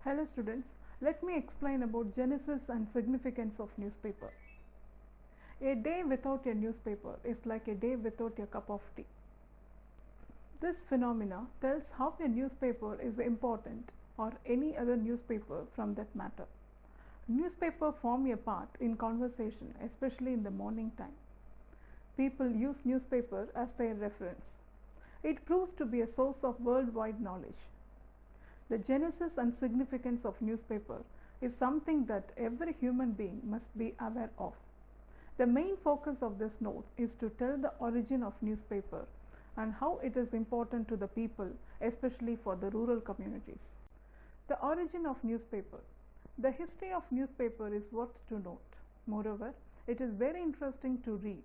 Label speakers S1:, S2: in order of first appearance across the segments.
S1: Hello students, let me explain about genesis and significance of newspaper. A day without a newspaper is like a day without a cup of tea. This phenomena tells how a newspaper is important or any other newspaper from that matter. Newspaper form a part in conversation, especially in the morning time. People use newspaper as their reference. It proves to be a source of worldwide knowledge. The genesis and significance of newspaper is something that every human being must be aware of. The main focus of this note is to tell the origin of newspaper and how it is important to the people, especially for the rural communities. The origin of newspaper. The history of newspaper is worth to note. Moreover, it is very interesting to read.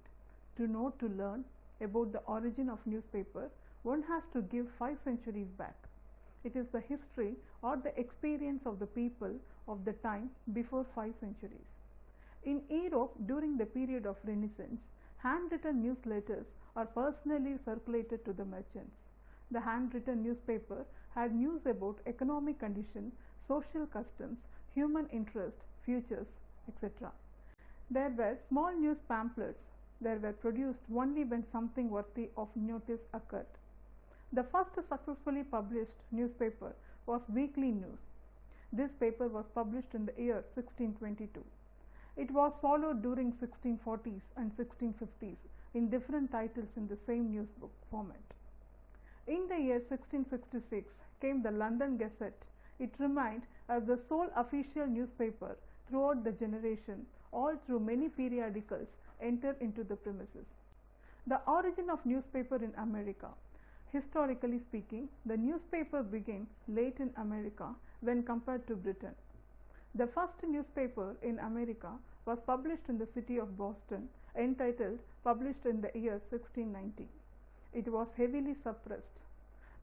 S1: To know, to learn about the origin of newspaper, one has to give 5 centuries back. It is the history or the experience of the people of the time before 5 centuries. In Europe, during the period of Renaissance, handwritten newsletters are personally circulated to the merchants. The handwritten newspaper had news about economic condition, social customs, human interest, futures, etc. There were small news pamphlets that were produced only when something worthy of notice occurred. The first successfully published newspaper was Weekly News. This paper was published in the year 1622. It was followed during 1640s and 1650s in different titles in the same newsbook format. In the year 1666 came the London Gazette. It remained as the sole official newspaper throughout the generation, all through many periodicals entered into the premises. The origin of newspaper in America. Historically speaking, the newspaper began late in America when compared to Britain. The first newspaper in America was published in the city of Boston, entitled Published in the year 1690. It was heavily suppressed.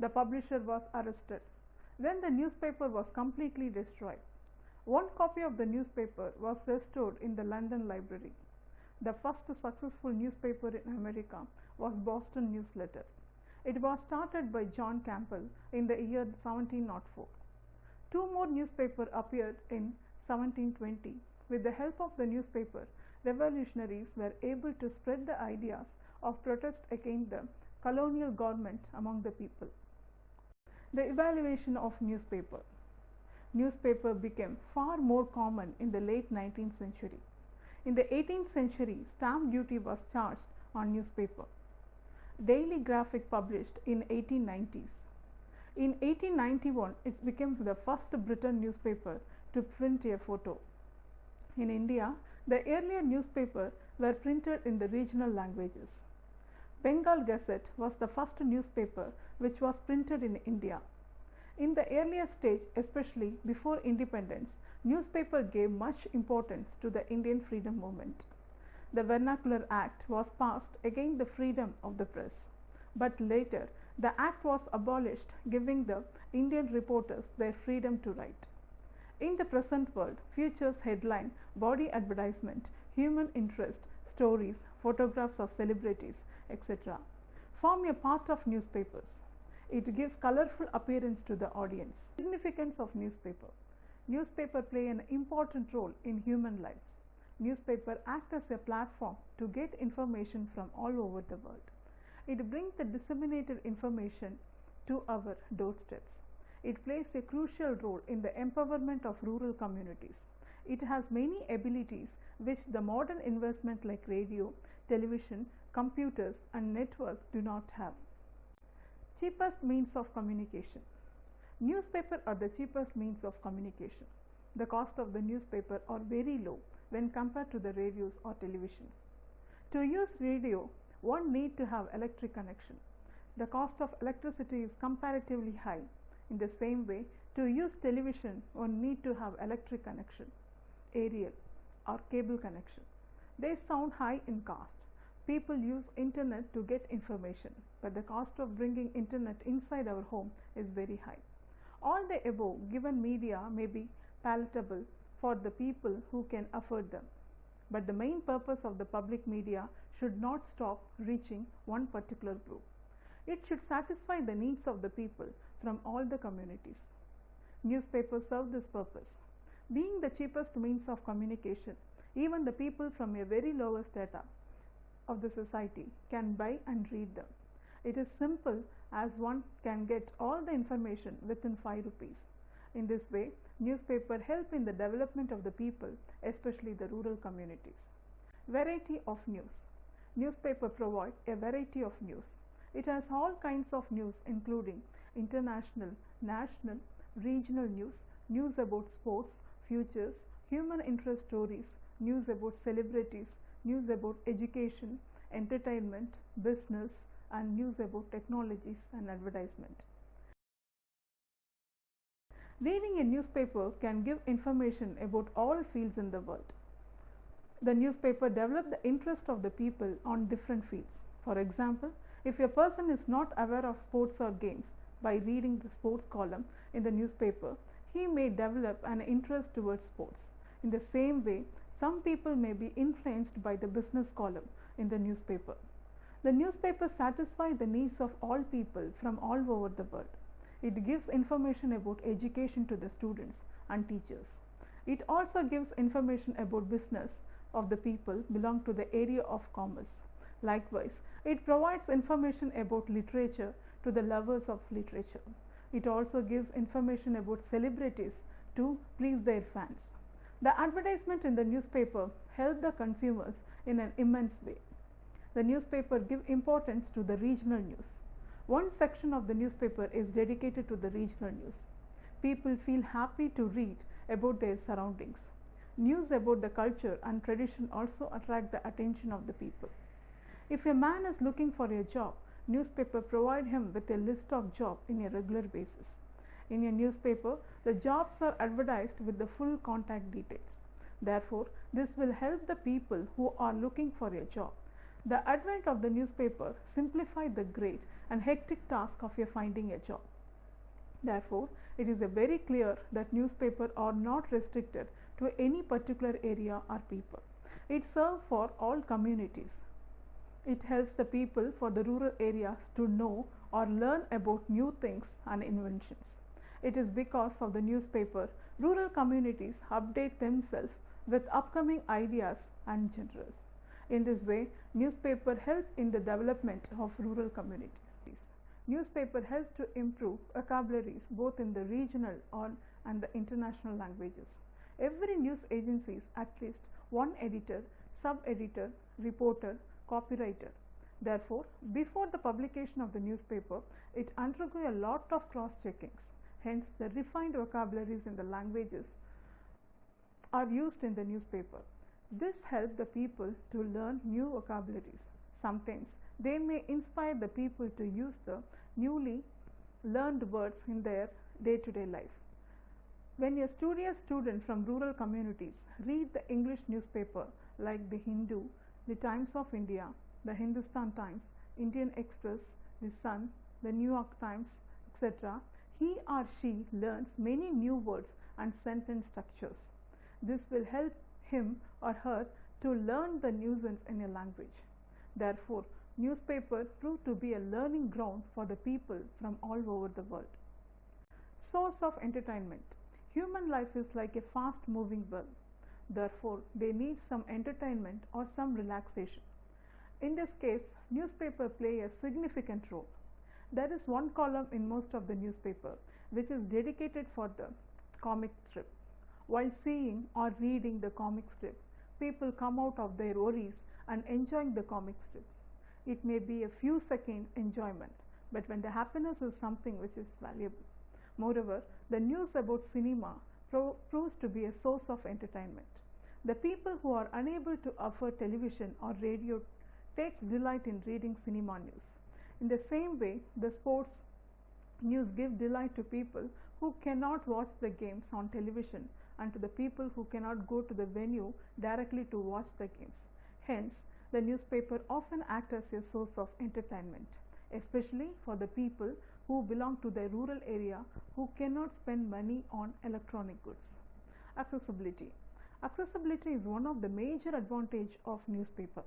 S1: The publisher was arrested. When the newspaper was completely destroyed, one copy of the newspaper was restored in the London Library. The first successful newspaper in America was Boston Newsletter. It was started by John Campbell in the year 1704. 2 more newspapers appeared in 1720. With the help of the newspaper, revolutionaries were able to spread the ideas of protest against the colonial government among the people. The evaluation of newspaper. Newspaper became far more common in the late 19th century. In the 18th century, stamp duty was charged on newspaper. Daily Graphic published in 1890s. In 1891, it became the first Briton newspaper to print a photo. In India, the earlier newspapers were printed in the regional languages. Bengal Gazette was the first newspaper which was printed in India. In the earlier stage, especially before independence, newspaper gave much importance to the Indian freedom movement. The Vernacular Act was passed against the freedom of the press, but later the act was abolished, giving the Indian reporters their freedom to write. In the present world, features headline, body advertisement, human interest, stories, photographs of celebrities, etc. form a part of newspapers. It gives colorful appearance to the audience. Significance of newspaper. Newspaper play an important role in human lives. Newspaper act as a platform to get information from all over the world. It brings the disseminated information to our doorsteps. It plays a crucial role in the empowerment of rural communities. It has many abilities which the modern investment like radio, television, computers and network do not have. Cheapest means of communication. Newspaper are the cheapest means of communication. The cost of the newspaper are very low when compared to the radios or televisions. To use radio, one need to have electric connection. The cost of electricity is comparatively high. In the same way, to use television, one need to have electric connection, aerial or cable connection. They sound high in cost. People use internet to get information, but the cost of bringing internet inside our home is very high. All the above given media may be palatable for the people who can afford them, but the main purpose of the public media should not stop reaching one particular group. It should satisfy the needs of the people from all the communities. Newspapers serve this purpose. Being the cheapest means of communication, even the people from a very lower strata of the society can buy and read them. It is simple as one can get all the information within 5 rupees. In this way, newspaper help in the development of the people, especially the rural communities. Variety of news. Newspaper provide a variety of news. It has all kinds of news including international, national, regional news, news about sports, futures, human interest stories, news about celebrities, news about education, entertainment, business, and news about technologies and advertisement. Reading a newspaper can give information about all fields in the world. The newspaper develops the interest of the people on different fields. For example, if a person is not aware of sports or games, by reading the sports column in the newspaper, he may develop an interest towards sports. In the same way, some people may be influenced by the business column in the newspaper. The newspaper satisfies the needs of all people from all over the world. It gives information about education to the students and teachers. It also gives information about business of the people belong to the area of commerce. Likewise, it provides information about literature to the lovers of literature. It also gives information about celebrities to please their fans. The advertisement in the newspaper help the consumers in an immense way. The newspaper give importance to the regional news. One section of the newspaper is dedicated to the regional news. People feel happy to read about their surroundings. News about the culture and tradition also attract the attention of the people. If a man is looking for a job, newspaper provide him with a list of jobs in a regular basis. In a newspaper, the jobs are advertised with the full contact details. Therefore, this will help the people who are looking for a job. The advent of the newspaper simplified the great and hectic task of finding a job. Therefore, it is very clear that newspapers are not restricted to any particular area or people. It serves for all communities. It helps the people for the rural areas to know or learn about new things and inventions. It is because of the newspaper, rural communities update themselves with upcoming ideas and genres. In this way, newspaper help in the development of rural communities. Newspaper help to improve vocabularies both in the regional and the international languages. Every news agency is at least one editor, sub-editor, reporter, copywriter. Therefore, before the publication of the newspaper, it undergoes a lot of cross-checkings. Hence, the refined vocabularies in the languages are used in the newspaper. This helps the people to learn new vocabularies. Sometimes, they may inspire the people to use the newly learned words in their day-to-day life. When a studious student from rural communities read the English newspaper like the Hindu, the Times of India, the Hindustan Times, Indian Express, the Sun, the New York Times, etc., he or she learns many new words and sentence structures. This will help him or her to learn the nuisance in a language. Therefore, newspaper proved to be a learning ground for the people from all over the world. Source of entertainment. Human life is like a fast-moving world. Therefore, they need some entertainment or some relaxation. In this case, newspaper play a significant role. There is one column in most of the newspaper which is dedicated for the comic strip. While seeing or reading the comic strip, people come out of their worries and enjoy the comic strips. It may be a few seconds enjoyment, but when the happiness is something which is valuable. Moreover, the news about cinema proves to be a source of entertainment. The people who are unable to afford television or radio takes delight in reading cinema news. In the same way, the sports news give delight to people who cannot watch the games on television and to the people who cannot go to the venue directly to watch the games. Hence, the newspaper often acts as a source of entertainment, especially for the people who belong to the rural area who cannot spend money on electronic goods. Accessibility. Accessibility is one of the major advantages of newspaper.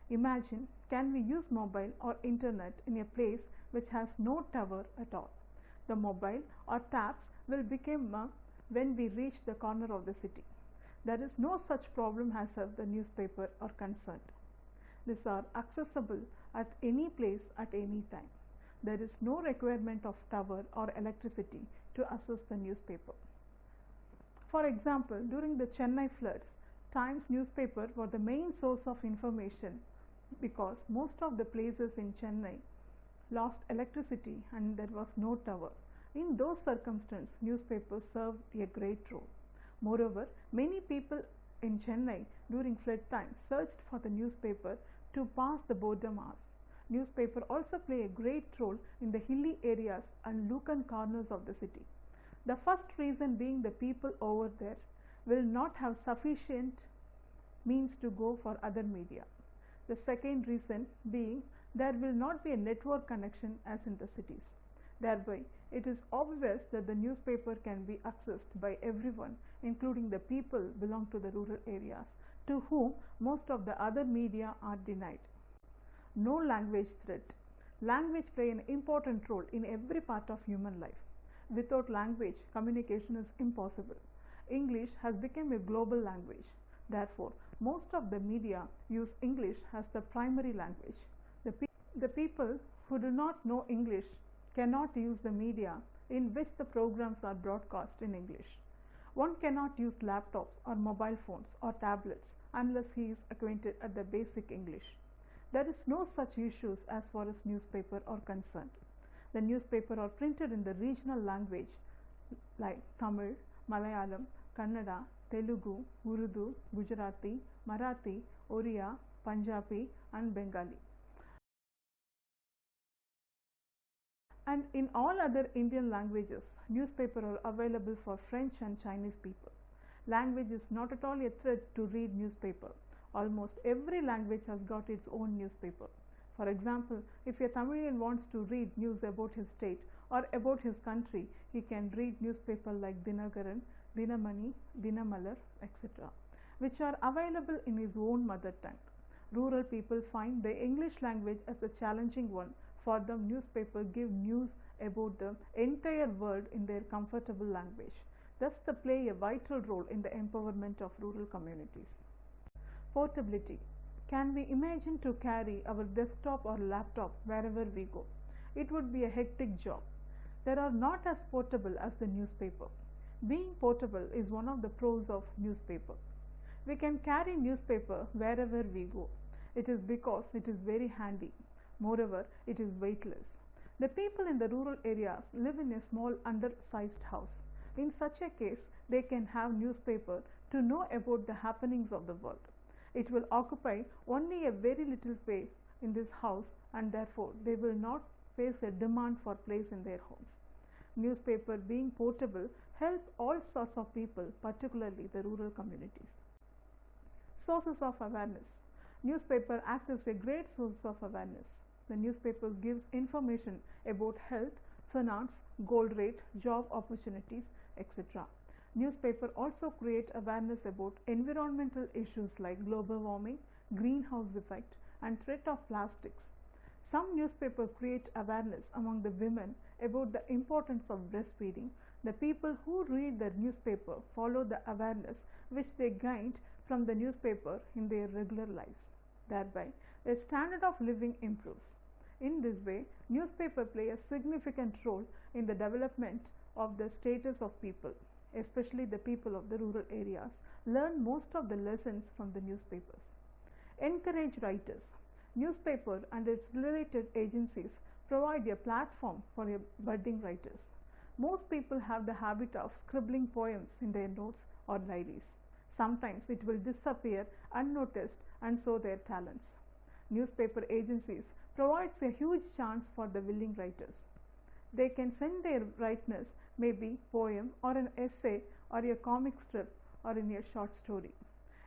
S1: Imagine, can we use mobile or internet in a place which has no tower at all? the mobile or tabs will become when we reach the corner of the city. There is no such problem as the newspaper are concerned. These are accessible at any place at any time. There is no requirement of tower or electricity to access the newspaper. For example, during the Chennai floods, Times newspaper were the main source of information because most of the places in Chennai lost electricity and there was no tower. In those circumstances, newspapers served a great role. Moreover, many people in Chennai during flood time searched for the newspaper to pass the boredom hours. Newspaper also play a great role in the hilly areas and lookout corners of the city. The first reason being the people over there will not have sufficient means to go for other media. The second reason being there will not be a network connection as in the cities. Thereby, it is obvious that the newspaper can be accessed by everyone, including the people belong to the rural areas, to whom most of the other media are denied. No language threat. Language play an important role in every part of human life. Without language, communication is impossible. English has become a global language. Therefore, most of the media use English as the primary language. The people who do not know English cannot use the media in which the programs are broadcast in English. One cannot use laptops or mobile phones or tablets unless he is acquainted at the basic English. There is no such issues as far as newspaper are concerned. The newspaper are printed in the regional language like Tamil, Malayalam, Kannada, Telugu, Urdu, Gujarati, Marathi, Oriya, Punjabi and Bengali. And in all other Indian languages, newspapers are available for French and Chinese people. Language is not at all a threat to read newspaper. Almost every language has got its own newspaper. For example, if a Tamilian wants to read news about his state or about his country, he can read newspaper like Dinagaran, Dinamani, Dinamalar, etc., which are available in his own mother tongue. Rural people find the English language as a challenging one. For them, newspaper give news about the entire world in their comfortable language. Thus, they play a vital role in the empowerment of rural communities. Portability. Can we imagine to carry our desktop or laptop wherever we go? It would be a hectic job. They are not as portable as the newspaper. Being portable is one of the pros of newspaper. We can carry newspaper wherever we go. It is because it is very handy. Moreover, it is weightless. The people in the rural areas live in a small undersized house. In such a case, they can have newspaper to know about the happenings of the world. It will occupy only a very little space in this house and therefore they will not face a demand for place in their homes. Newspaper being portable help all sorts of people, particularly the rural communities. Sources of awareness. Newspaper act as a great source of awareness. The newspapers gives information about health, finance, gold rate, job opportunities, etc. Newspaper also create awareness about environmental issues like global warming, greenhouse effect, and threat of plastics. Some newspapers create awareness among the women about the importance of breastfeeding. The people who read the newspaper follow the awareness which they gained from the newspaper in their regular lives. Thereby, their standard of living improves. In this way, newspapers play a significant role in the development of the status of people, especially the people of the rural areas, learn most of the lessons from the newspapers. Encourage writers. Newspaper and its related agencies provide a platform for budding writers. Most people have the habit of scribbling poems in their notes or diaries. Sometimes it will disappear unnoticed and show their talents. Newspaper agencies provides a huge chance for the willing writers. They can send their writers maybe poem or an essay or a comic strip or in a short story.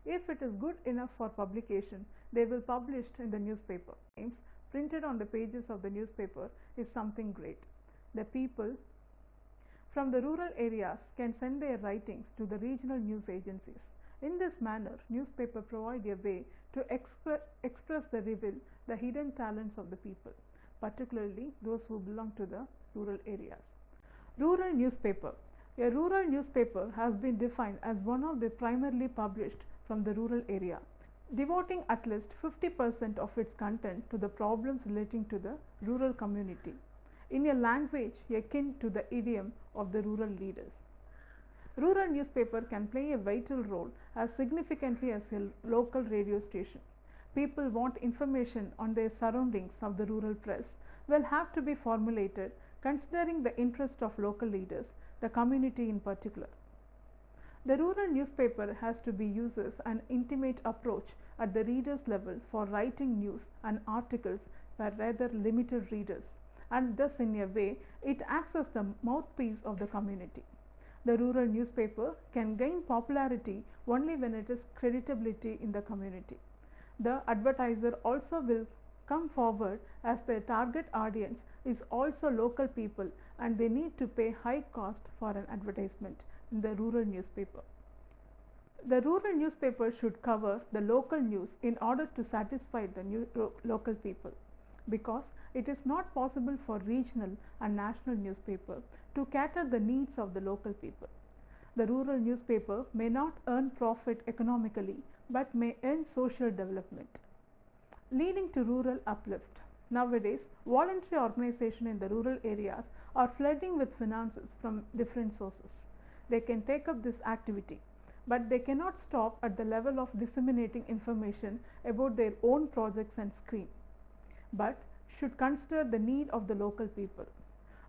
S1: If it is good enough for publication, they will publish in the newspaper. Names printed on the pages of the newspaper is something great. The people from the rural areas can send their writings to the regional news agencies. In this manner, newspaper provide a way to express the reveal the hidden talents of the people, particularly those who belong to the rural areas. Rural newspaper. A rural newspaper has been defined as one of the primarily published from the rural area, devoting at least 50% of its content to the problems relating to the rural community, in a language akin to the idiom of the rural leaders. Rural newspaper can play a vital role as significantly as a local radio station. People want information on their surroundings of the rural press will have to be formulated considering the interest of local leaders, the community in particular. The rural newspaper has to be uses an intimate approach at the reader's level for writing news and articles for rather limited readers, and thus in a way it acts as the mouthpiece of the community. The rural newspaper can gain popularity only when it is credibility in the community. The advertiser also will come forward as their target audience is also local people and they need to pay high cost for an advertisement in the rural newspaper. The rural newspaper should cover the local news in order to satisfy the local people, because it is not possible for regional and national newspaper to cater the needs of the local people. The rural newspaper may not earn profit economically but may earn social development, leading to rural uplift. Nowadays, voluntary organizations in the rural areas are flooding with finances from different sources. They can take up this activity, but they cannot stop at the level of disseminating information about their own projects and scheme, but should consider the need of the local people.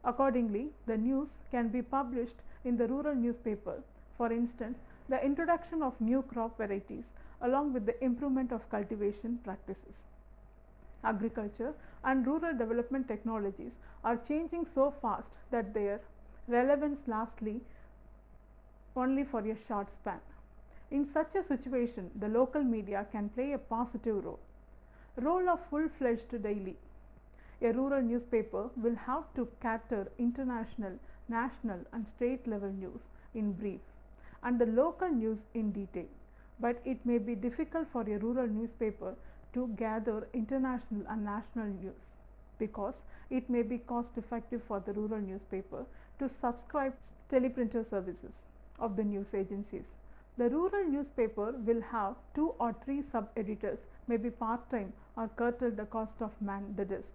S1: Accordingly, the news can be published in the rural newspaper. For instance, the introduction of new crop varieties along with the improvement of cultivation practices. Agriculture and rural development technologies are changing so fast that their relevance lasts only for a short span. In such a situation, the local media can play a positive role. Role of full-fledged daily. A rural newspaper will have to cater international, national and state level news in brief and the local news in detail, but it may be difficult for a rural newspaper to gather international and national news because it may be cost effective for the rural newspaper to subscribe teleprinter services of the news agencies. The rural newspaper will have 2 or 3 sub-editors, may be part-time or curtail the cost of man the desk.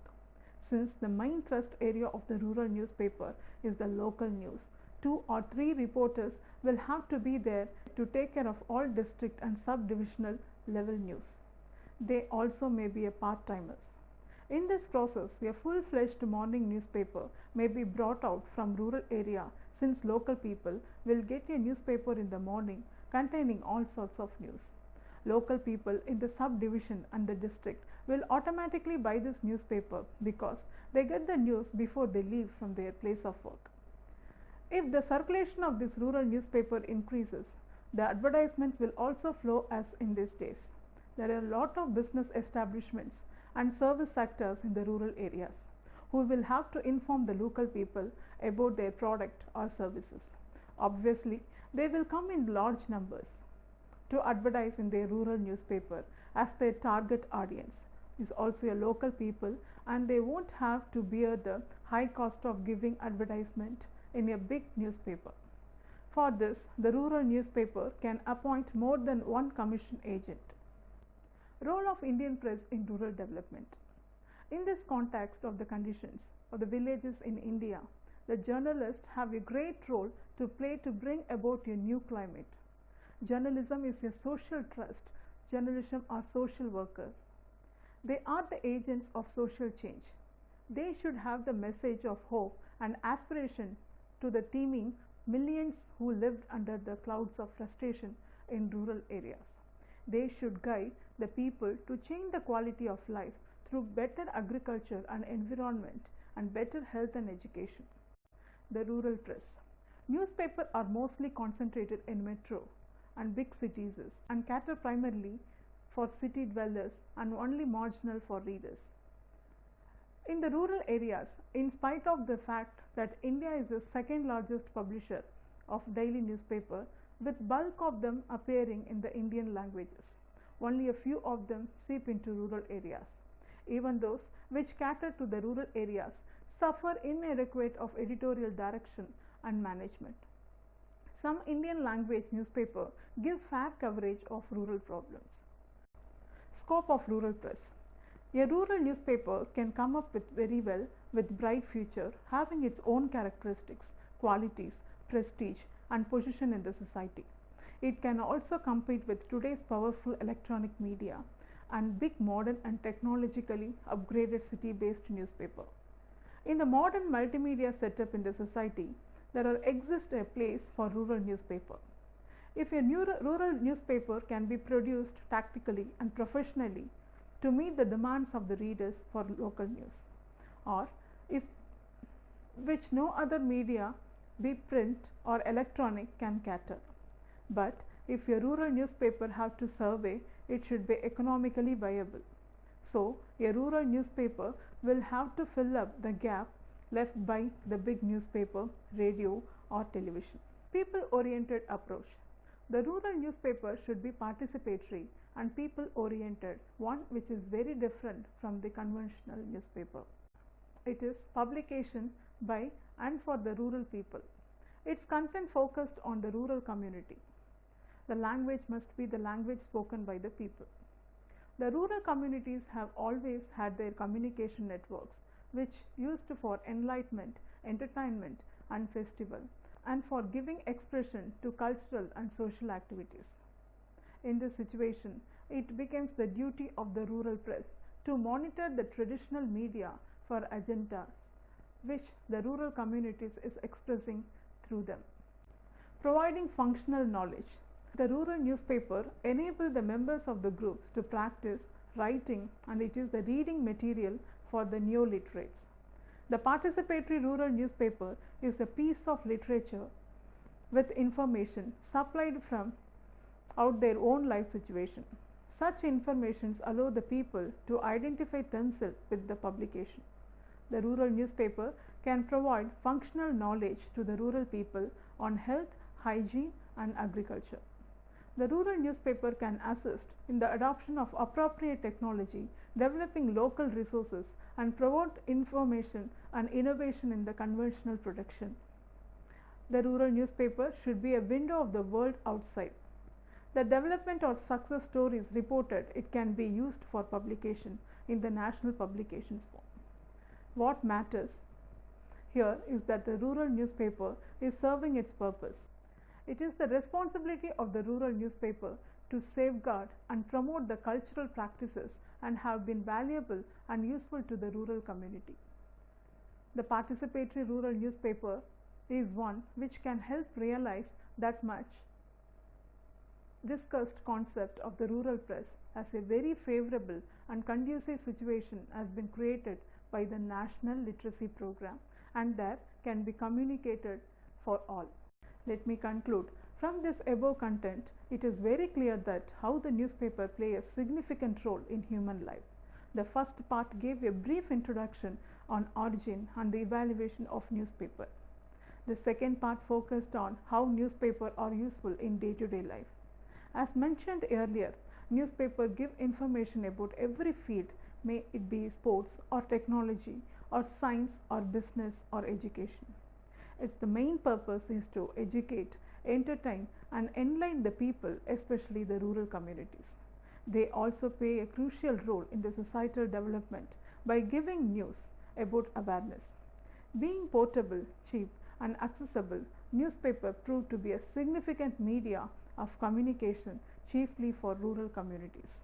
S1: Since the main thrust area of the rural newspaper is the local news, 2 or 3 reporters will have to be there to take care of all district and sub-divisional level news. They also may be a part-timers. In this process, a full-fledged morning newspaper may be brought out from rural area, since local people will get a newspaper in the morning containing all sorts of news. Local people in the subdivision and the district will automatically buy this newspaper because they get the news before they leave from their place of work. If the circulation of this rural newspaper increases, the advertisements will also flow as in these days. There are a lot of business establishments and service sectors in the rural areas who will have to inform the local people about their product or services. Obviously, they will come in large numbers to advertise in their rural newspaper, as their target audience is also a local people and they won't have to bear the high cost of giving advertisement in a big newspaper. For this, the rural newspaper can appoint more than one commission agent. Role of Indian press in rural development. In this context of the conditions of the villages in India, the journalists have a great role to play to bring about a new climate. Journalism is a social trust. Journalism are social workers. They are the agents of social change. They should have the message of hope and aspiration to the teeming millions who lived under the clouds of frustration in rural areas. They should guide the people to change the quality of life through better agriculture and environment and better health and education. The rural press. Newspapers are mostly concentrated in metro and big cities and cater primarily for city dwellers and only marginal for readers. In the rural areas, in spite of the fact that India is the second largest publisher of daily newspaper, with bulk of them appearing in the Indian languages, only a few of them seep into rural areas. Even those which cater to the rural areas suffer inadequate of editorial direction and management. Some Indian language newspapers give fair coverage of rural problems. Scope of rural press. A rural newspaper can come up with very well with bright future, having its own characteristics, qualities, prestige and position in the society. It can also compete with today's powerful electronic media and big modern and technologically upgraded city-based newspaper. In the modern multimedia setup in the society, there exists a place for rural newspaper. If a rural newspaper can be produced tactically and professionally to meet the demands of the readers for local news, or if which no other media, be print or electronic, can cater. But if a rural newspaper have to survey, it should be economically viable. So, a rural newspaper will have to fill up the gap left by the big newspaper, radio or television. People-oriented approach. The rural newspaper should be participatory and people-oriented, one which is very different from the conventional newspaper. It is publication by and for the rural people. Its content focused on the rural community. The language must be the language spoken by the people. The rural communities have always had their communication networks, which used for enlightenment, entertainment and festival, and for giving expression to cultural and social activities. In this situation, it becomes the duty of the rural press to monitor the traditional media for agendas which the rural communities is expressing through them. Providing functional knowledge. The rural newspaper enables the members of the groups to practice writing, and it is the reading material for the neo-literates. The participatory rural newspaper is a piece of literature with information supplied from out their own life situation. Such informations allow the people to identify themselves with the publication. The rural newspaper can provide functional knowledge to the rural people on health, hygiene and agriculture. The rural newspaper can assist in the adoption of appropriate technology, developing local resources and promote information and innovation in the conventional production. The rural newspaper should be a window of the world outside. The development or success stories reported, it can be used for publication in the national publications form. What matters here is that the rural newspaper is serving its purpose. It is the responsibility of the rural newspaper to safeguard and promote the cultural practices and have been valuable and useful to the rural community. The participatory rural newspaper is one which can help realize that much discussed concept of the rural press as a very favorable and conducive situation has been created by the National Literacy Program, and that can be communicated for all. Let me conclude. From this above content, it is very clear that how the newspaper plays a significant role in human life. The first part gave a brief introduction on origin and the evaluation of newspaper. The second part focused on how newspapers are useful in day-to-day life. As mentioned earlier, newspapers give information about every field, may it be sports or technology or science or business or education. Its the main purpose is to educate, entertain and enlighten the people, especially the rural communities. They also play a crucial role in the societal development by giving news about awareness. Being portable, cheap and accessible, newspaper proved to be a significant media of communication, chiefly for rural communities.